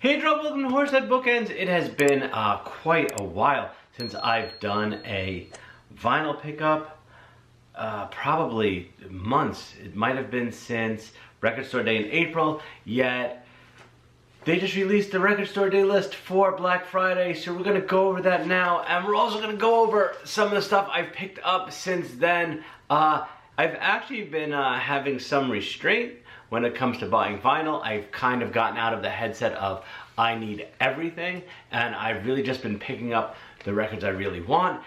Hey, welcome to Horsehead Bookends. It has been quite a while since I've done a vinyl pickup. Probably months. It might have been since Record Store Day in April, yet they just released the Record Store Day list for Black Friday, so we're going to go over that now, and we're also going to go over some of the stuff I've picked up since then. I've actually been having some restraint when it comes to buying vinyl. I've kind of gotten out of the headset of I need everything, and I've really just been picking up the records I really want.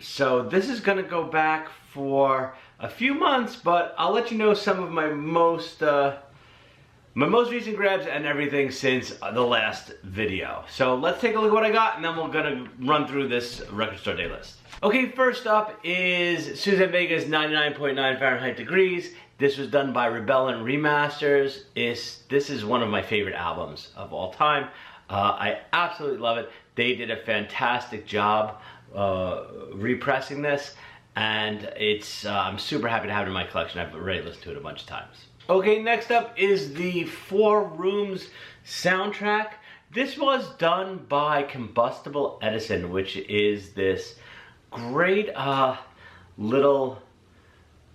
So this is gonna go back for a few months, but I'll let you know some of my most recent grabs and everything since the last video. So let's take a look at what I got, and then we're gonna run through this Record Store Day list. Okay, first up is Suzanne Vega's 99.9 Fahrenheit Degrees. This was done by Rebellion Remasters. This is one of my favorite albums of all time. I absolutely love it. They did a fantastic job repressing this, and I'm super happy to have it in my collection. I've already listened to it a bunch of times. Okay, next up is the Four Rooms soundtrack. This was done by Combustible Edison, which is this great little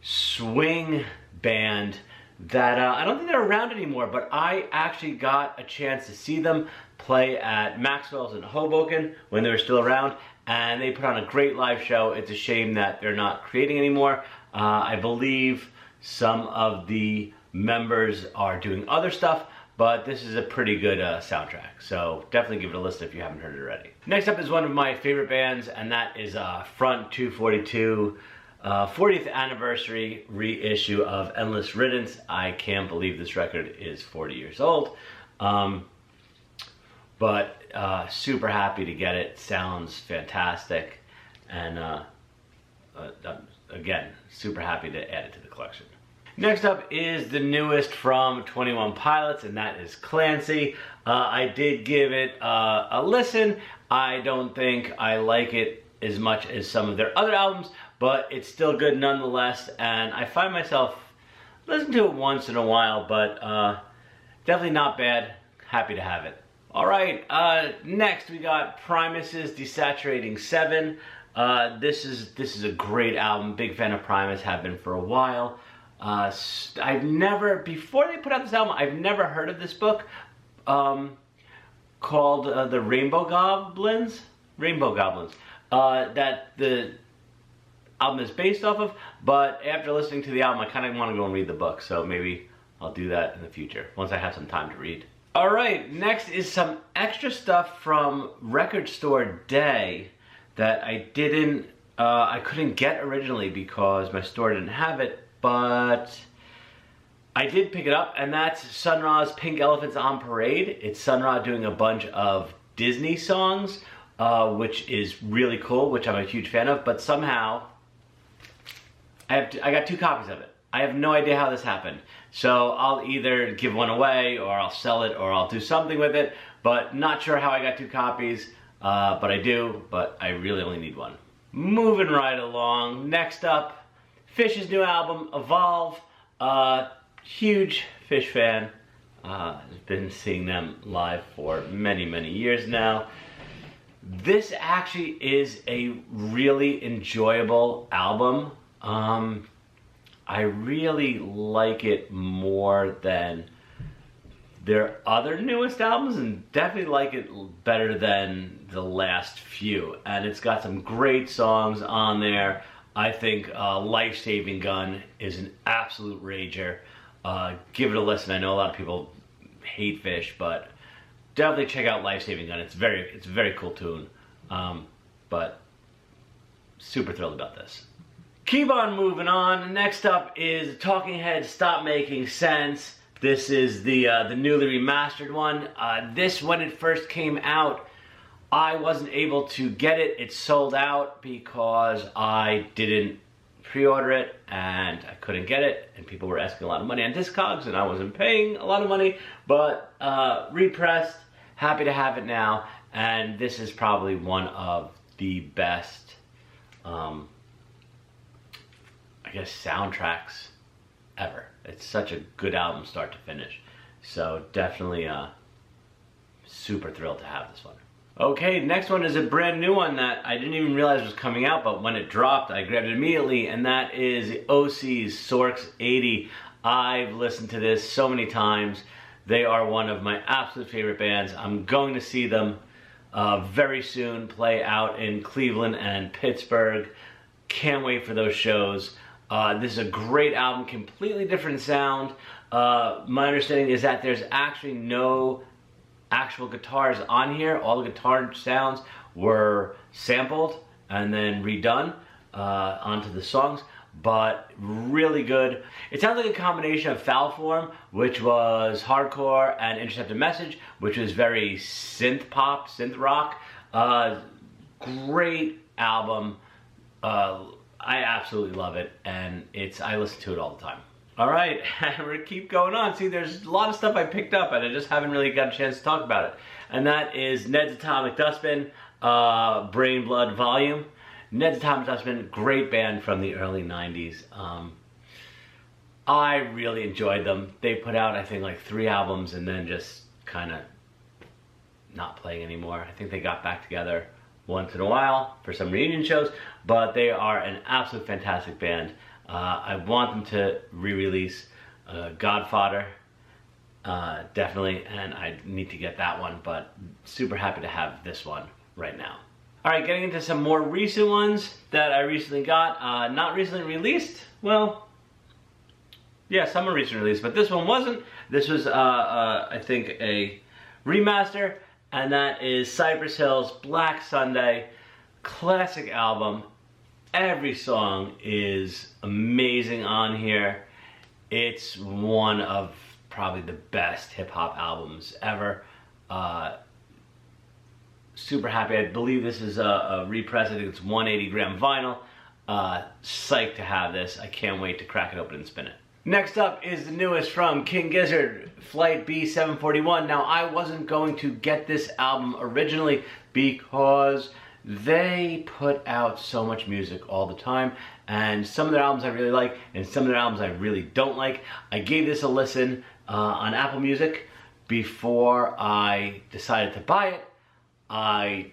swing band that I don't think they're around anymore, but I actually got a chance to see them play at Maxwell's in Hoboken when they were still around, and they put on a great live show. It's a shame that they're not creating anymore. I believe some of the members are doing other stuff, but this is a pretty good soundtrack, so definitely give it a listen if you haven't heard it already. Next up is one of my favorite bands, and that is Front 242 40th anniversary reissue of Endless Riddance. I can't believe this record is 40 years old, but super happy to get it. Sounds fantastic, and again, super happy to add it to the collection. Next up is the newest from 21 Pilots, and that is Clancy. I did give it a listen. I don't think I like it as much as some of their other albums, but it's still good nonetheless, and I find myself listening to it once in a while, but definitely not bad. Happy to have it. Alright, next we got Primus's Desaturating 7. This is a great album. Big fan of Primus, have been for a while. Before they put out this album, I've never heard of this book called The Rainbow Goblins? Rainbow Goblins. That the album is based off of, but after listening to the album, I kind of want to go and read the book, so maybe I'll do that in the future, once I have some time to read. Alright, next is some extra stuff from Record Store Day that I couldn't get originally because my store didn't have it, but I did pick it up, and that's Sun Ra's Pink Elephants on Parade. It's Sun Ra doing a bunch of Disney songs, which is really cool, which I'm a huge fan of, but somehow I got 2 copies of it. I have no idea how this happened. So I'll either give one away, or I'll sell it, or I'll do something with it, but not sure how I got 2 copies, but I do, but I really only need one. Moving right along, next up, Fish's new album, Evolve. Huge Fish fan. I've been seeing them live for many, many years now. This actually is a really enjoyable album. I really like it more than their other newest albums, and definitely like it better than the last few. And it's got some great songs on there. I think Life Saving Gun is an absolute rager. Give it a listen. I know a lot of people hate Fish, but definitely check out Life Saving Gun. It's a very cool tune. But super thrilled about this. Keep on moving on. Next up is Talking Heads Stop Making Sense. This is the newly remastered one. This, when it first came out, I wasn't able to get it. It sold out because I didn't pre-order it and I couldn't get it, and people were asking a lot of money on Discogs and I wasn't paying a lot of money, but repressed, happy to have it now, and this is probably one of the best I guess soundtracks ever. It's such a good album start to finish. So definitely super thrilled to have this one. Okay, next one is a brand new one that I didn't even realize was coming out, but when it dropped, I grabbed it immediately, and that is OC's Sorks 80. I've listened to this so many times. They are one of my absolute favorite bands. I'm going to see them very soon, play out in Cleveland and Pittsburgh. Can't wait for those shows. This is a great album, completely different sound. My understanding is that there's actually no actual guitars on here. All the guitar sounds were sampled and then redone onto the songs, but really good. It sounds like a combination of Foul Form, which was hardcore, and Intercepted Message, which was very synth pop, synth rock. Great album. I absolutely love it, and I listen to it all the time. All right, and we're gonna keep going on. See, there's a lot of stuff I picked up, and I just haven't really got a chance to talk about it. And that is Ned's Atomic Dustbin, Brain Blood Volume. Ned's Atomic Dustbin, great band from the early 90s. I really enjoyed them. They put out, I think, like 3 albums and then just kind of not playing anymore. I think they got back together once in a while for some reunion shows, but they are an absolute fantastic band. I want them to re-release Godfather, definitely, and I need to get that one, but super happy to have this one right now. All right, getting into some more recent ones that I recently got. Not recently released, well, yeah, some are recently released, but this one wasn't. This was, I think, a remaster, and that is Cypress Hill's Black Sunday, classic album. Every song is amazing on here. It's one of probably the best hip-hop albums ever. Super happy. I believe this is a repress. I think it's 180 gram vinyl. Psyched to have this. I can't wait to crack it open and spin it. Next up is the newest from King Gizzard, Flight B741. Now, I wasn't going to get this album originally because they put out so much music all the time, and some of their albums I really like, and some of their albums I really don't like. I gave this a listen on Apple Music before I decided to buy it. I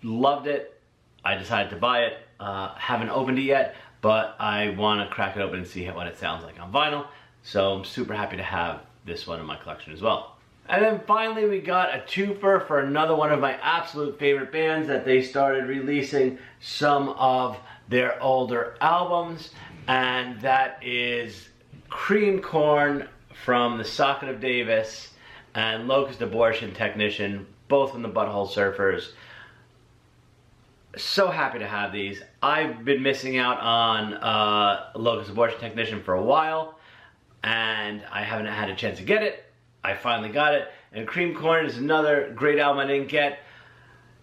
loved it. I decided to buy it. Haven't opened it yet, but I want to crack it open and see what it sounds like on vinyl. So I'm super happy to have this one in my collection as well. And then finally we got a twofer for another one of my absolute favorite bands that they started releasing some of their older albums, and that is Cream Corn from the Socket of Davis and Locust Abortion Technician, both from the Butthole Surfers. So happy to have these. I've been missing out on Locust Abortion Technician for a while, and I haven't had a chance to get it. I finally got it, and Cream Corn is another great album I didn't get.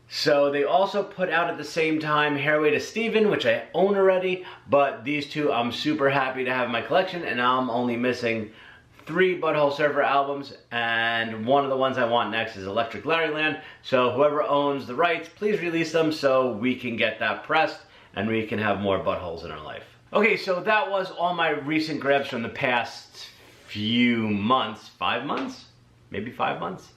So they also put out at the same time Hairway to Steven, which I own already, but these two I'm super happy to have in my collection, and now I'm only missing 3 Butthole Surfer albums, and one of the ones I want next is Electric Larryland. So whoever owns the rights, please release them so we can get that pressed and we can have more buttholes in our life. Okay, so that was all my recent grabs from the past few months. 5 months? Maybe 5 months?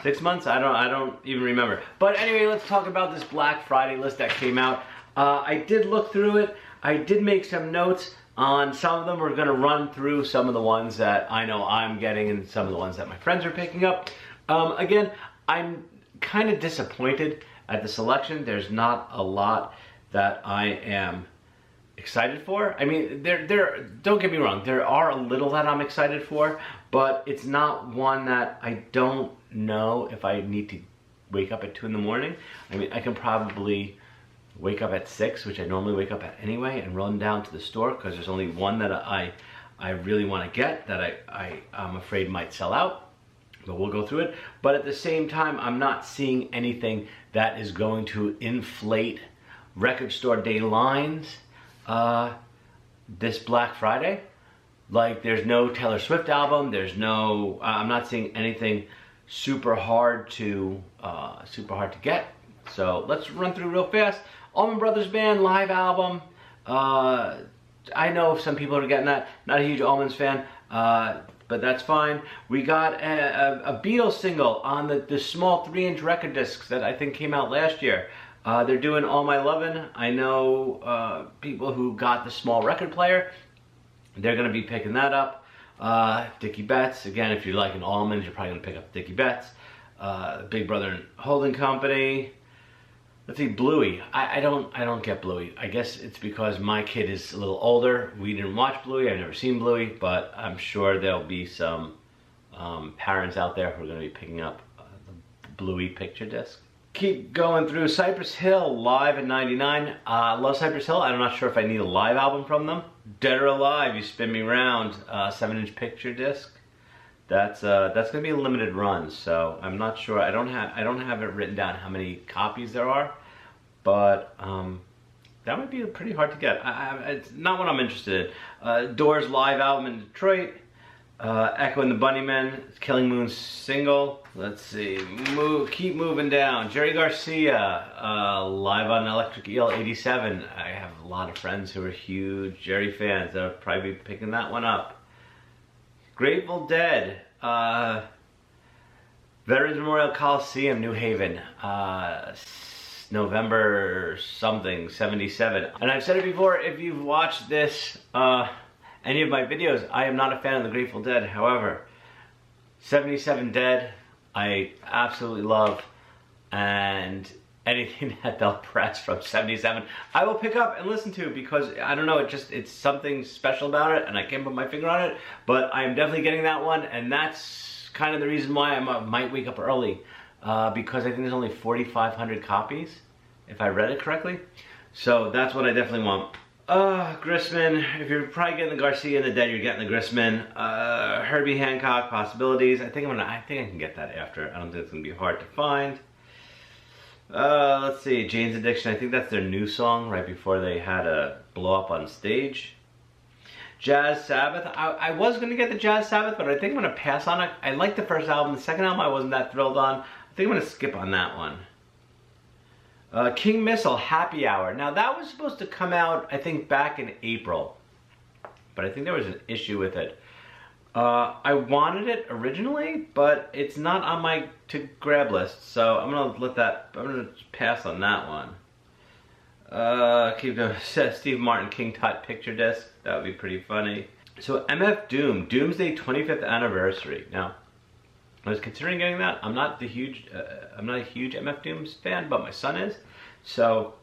6 months? I don't even remember. But anyway, let's talk about this Black Friday list that came out. I did look through it. I did make some notes on some of them. We're gonna run through some of the ones that I know I'm getting and some of the ones that my friends are picking up. Again, I'm kind of disappointed at the selection. There's not a lot that I am excited for. I mean, don't get me wrong, there are a little that I'm excited for, but it's not one that I don't know if I need to wake up at 2 in the morning. I mean, I can probably wake up at 6, which I normally wake up at anyway, and run down to the store because there's only one that I really want to get that I'm afraid might sell out, but we'll go through it. But at the same time, I'm not seeing anything that is going to inflate record store day lines this Black Friday. Like, there's no Taylor Swift album, there's no, I'm not seeing anything super hard to get. So let's run through real fast. Allman Brothers Band live album. I know some people are getting that. Not a huge Allman's fan. but that's fine. We got a Beatles single on the small 3-inch record discs that I think came out last year. They're doing All My Lovin'. I know people who got the small record player. They're going to be picking that up. Dickie Betts, again, if you're liking almonds, you're probably going to pick up Dickie Betts. Big Brother and Holding Company. Let's see, Bluey. I don't get Bluey. I guess it's because my kid is a little older. We didn't watch Bluey. I've never seen Bluey, but I'm sure there'll be some parents out there who are going to be picking up the Bluey picture disc. Keep going through Cypress Hill live in '99. Love Cypress Hill. I'm not sure if I need a live album from them. Dead or Alive, You Spin Me Round, 7-inch picture disc. That's gonna be a limited run, so I'm not sure. I don't have it written down how many copies there are, but that might be pretty hard to get. It's not what I'm interested in. Doors live album in Detroit. Echo and the Bunnymen, Killing Moon single. Let's see, keep moving down. Jerry Garcia, live on Electric Eel '87. I have a lot of friends who are huge Jerry fans. They'll probably be picking that one up. Grateful Dead, Veterans Memorial Coliseum, New Haven, November something, '77. And I've said it before, if you've watched this, any of my videos, I am not a fan of the Grateful Dead. However, '77 Dead, I absolutely love, and anything that they'll press from '77, I will pick up and listen to, because I don't know, it's something special about it, and I can't put my finger on it, but I am definitely getting that one, and that's kind of the reason why I might wake up early, because I think there's only 4,500 copies, if I read it correctly, so that's what I definitely want. Grissman, if you're probably getting the Garcia and the Dead, you're getting the Grissman. Herbie Hancock, Possibilities. I think I can get that after. I don't think it's gonna be hard to find. Let's see, Jane's Addiction. I think that's their new song right before they had a blow up on stage. Jazz Sabbath. I was gonna get the Jazz Sabbath, but I think I'm gonna pass on it. I liked the first album. The second album I wasn't that thrilled on. I think I'm gonna skip on that one. King Missile, Happy Hour. Now that was supposed to come out, I think, back in April, but I think there was an issue with it. I wanted it originally, but it's not on my to grab list, so I'm gonna pass on that one. Keep going. Steve Martin, King Tut picture disc. That would be pretty funny. So MF Doom, Doomsday 25th anniversary. Now, I was considering getting that. I'm not a huge MF Doom fan, but my son is. So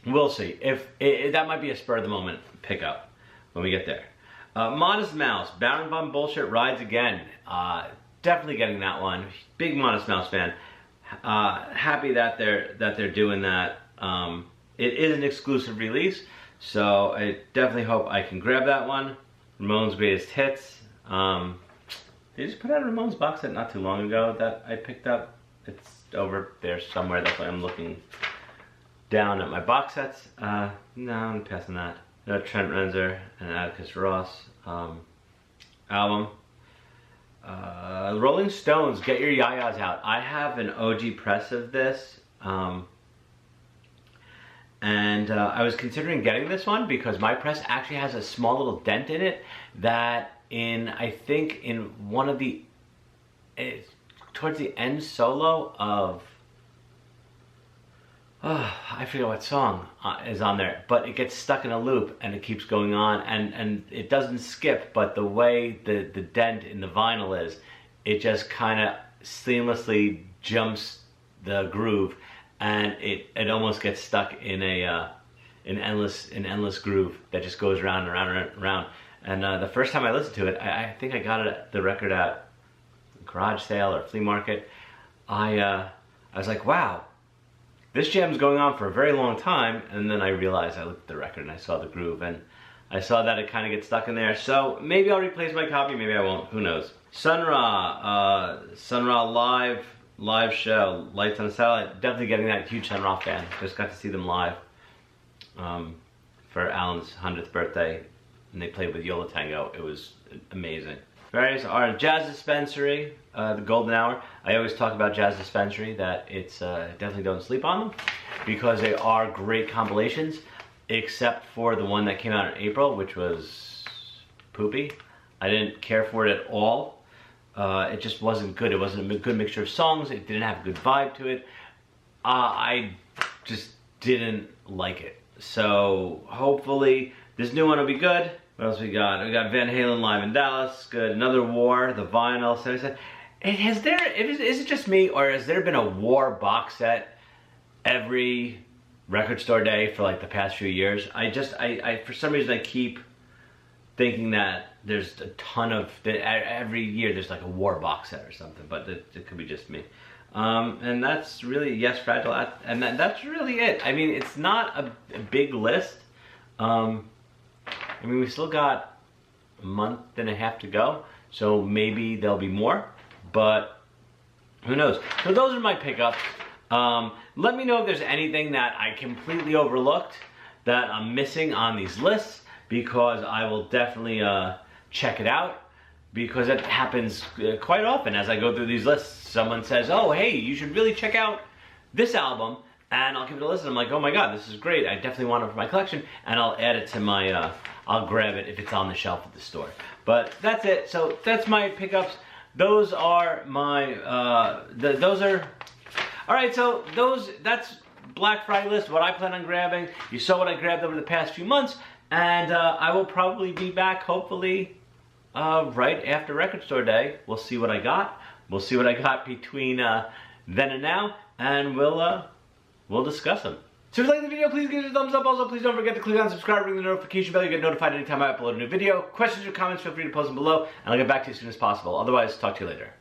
we'll see. If that might be a spur of the moment pickup when we get there. Modest Mouse, Baron Von Bullshit rides again. Definitely getting that one. Big Modest Mouse fan. Happy that they're doing that. It is an exclusive release, so I definitely hope I can grab that one. Ramones Greatest Hits. They just put out a Ramones box set not too long ago that I picked up. It's over there somewhere. That's why I'm looking down at my box sets. No, I'm passing that. No, Trent Reznor and Atticus Ross album. Rolling Stones, Get Your Yayas Out. I have an OG press of this. And I was considering getting this one because my press actually has a small little dent in it that I think in one of the, towards the end solo of, I forget what song is on there, but it gets stuck in a loop and it keeps going on and it doesn't skip, but the way the dent in the vinyl is, it just kind of seamlessly jumps the groove and it almost gets stuck in an endless groove that just goes round and round and round. And the first time I listened to it, I think I got it the record at garage sale or flea market. I was like, wow, this jam's going on for a very long time. And then I realized, I looked at the record and I saw the groove and I saw that it kind of gets stuck in there. So maybe I'll replace my copy, maybe I won't, who knows. Sun Ra, live show, Lights on Satellite. Definitely getting that, huge Sun Ra fan. Just got to see them live for Alan's 100th birthday. And they played with Yola Tango. It was amazing. Various are Jazz Dispensary, the Golden Hour. I always talk about Jazz Dispensary, that it's definitely don't sleep on them because they are great compilations, except for the one that came out in April, which was poopy. I didn't care for it at all. It just wasn't good. It wasn't a good mixture of songs. It didn't have a good vibe to it. I just didn't like it. So hopefully this new one will be good. What else we got? We got Van Halen live in Dallas. Good. Another War, the vinyl. So I said, is it just me, or has there been a War box set every record store day for like the past few years? I for some reason I keep thinking that there's a ton of, every year there's like a War box set or something, but it could be just me. And that's really, yes, Fragile, and that's really it. I mean, it's not a big list. I mean, we still got a month and a half to go, so maybe there'll be more, but who knows? So those are my pickups. Let me know if there's anything that I completely overlooked that I'm missing on these lists, because I will definitely check it out, because it happens quite often as I go through these lists. Someone says, oh, hey, you should really check out this album, and I'll give it a listen. I'm like, oh my God, this is great. I definitely want it for my collection, and I'll add it to my, I'll grab it if it's on the shelf at the store. But that's it. So that's my pickups. Those are my, all right, so that's Black Friday list, what I plan on grabbing. You saw what I grabbed over the past few months, and I will probably be back, hopefully, right after Record Store Day. We'll see what I got. We'll see what I got between then and now, and we'll discuss them. So if you like the video, please give it a thumbs up. Also, please don't forget to click on subscribe, ring the notification bell. You get notified anytime I upload a new video. Questions or comments, feel free to post them below, and I'll get back to you as soon as possible. Otherwise, talk to you later.